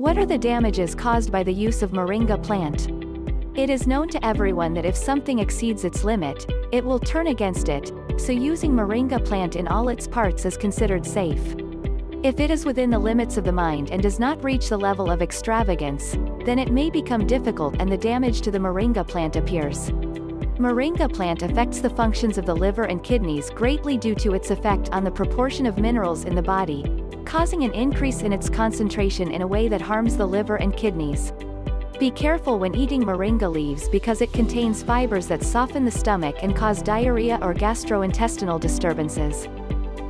What are the damages caused by the use of Moringa plant? It is known to everyone that if something exceeds its limit, it will turn against it, so using Moringa plant in all its parts is considered safe. If it is within the limits of the mind and does not reach the level of extravagance, then it may become difficult and the damage to the Moringa plant appears. Moringa plant affects the functions of the liver and kidneys greatly due to its effect on the proportion of minerals in the body, causing an increase in its concentration in a way that harms the liver and kidneys. Be careful when eating moringa leaves because it contains fibers that soften the stomach and cause diarrhea or gastrointestinal disturbances.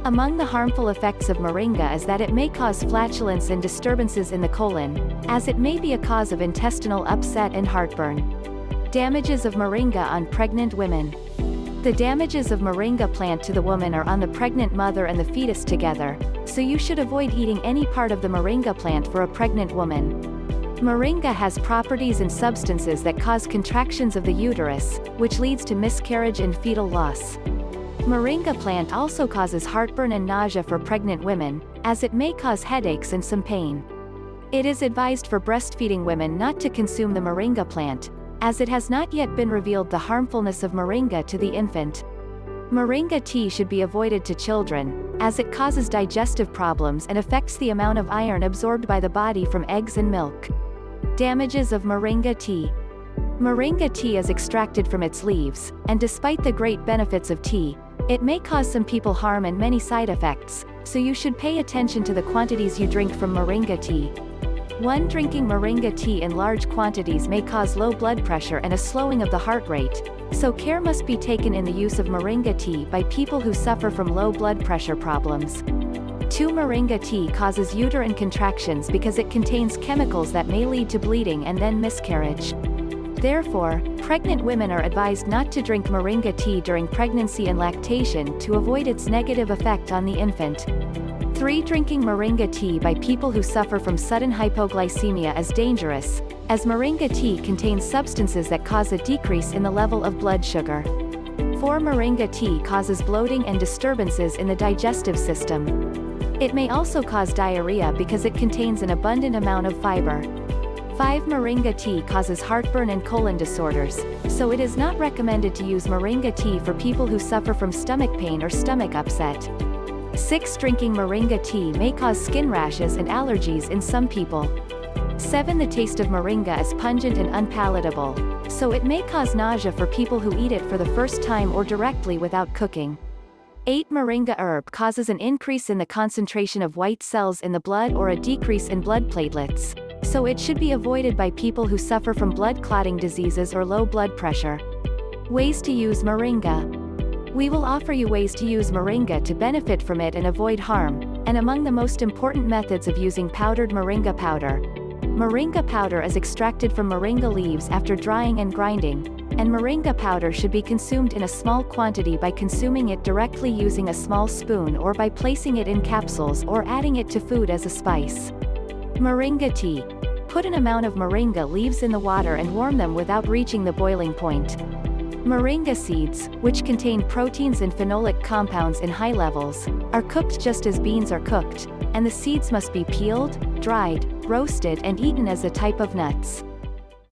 Among the harmful effects of moringa is that it may cause flatulence and disturbances in the colon, as it may be a cause of intestinal upset and heartburn. Damages of moringa on pregnant women. The damages of moringa plant to the woman are on the pregnant mother and the fetus together, so you should avoid eating any part of the moringa plant for a pregnant woman. Moringa has properties and substances that cause contractions of the uterus, which leads to miscarriage and fetal loss. Moringa plant also causes heartburn and nausea for pregnant women, as it may cause headaches and some pain. It is advised for breastfeeding women not to consume the moringa plant, as it has not yet been revealed the harmfulness of moringa to the infant. Moringa tea should be avoided to children, as it causes digestive problems and affects the amount of iron absorbed by the body from eggs and milk. Damages of moringa tea. Moringa tea is extracted from its leaves, and despite the great benefits of tea, it may cause some people harm and many side effects, so you should pay attention to the quantities you drink from moringa tea. Drinking moringa tea in large quantities may cause low blood pressure and a slowing of the heart rate, so care must be taken in the use of moringa tea by people who suffer from low blood pressure problems. Moringa tea causes uterine contractions because it contains chemicals that may lead to bleeding and then miscarriage. Therefore, pregnant women are advised not to drink moringa tea during pregnancy and lactation to avoid its negative effect on the infant. Drinking moringa tea by people who suffer from sudden hypoglycemia is dangerous, as moringa tea contains substances that cause a decrease in the level of blood sugar. Moringa tea causes bloating and disturbances in the digestive system. It may also cause diarrhea because it contains an abundant amount of fiber. Moringa tea causes heartburn and colon disorders, so it is not recommended to use moringa tea for people who suffer from stomach pain or stomach upset. Drinking moringa tea may cause skin rashes and allergies in some people. The taste of moringa is pungent and unpalatable, so it may cause nausea for people who eat it for the first time or directly without cooking. Moringa herb causes an increase in the concentration of white cells in the blood or a decrease in blood platelets, so it should be avoided by people who suffer from blood clotting diseases or low blood pressure. Ways to use moringa. We will offer you ways to use moringa to benefit from it and avoid harm, and among the most important methods of using powdered moringa powder. Moringa powder is extracted from moringa leaves after drying and grinding, and moringa powder should be consumed in a small quantity by consuming it directly using a small spoon or by placing it in capsules or adding it to food as a spice. Moringa tea. Put an amount of moringa leaves in the water and warm them without reaching the boiling point. Moringa seeds, which contain proteins and phenolic compounds in high levels, are cooked just as beans are cooked, and the seeds must be peeled, dried, roasted and eaten as a type of nuts.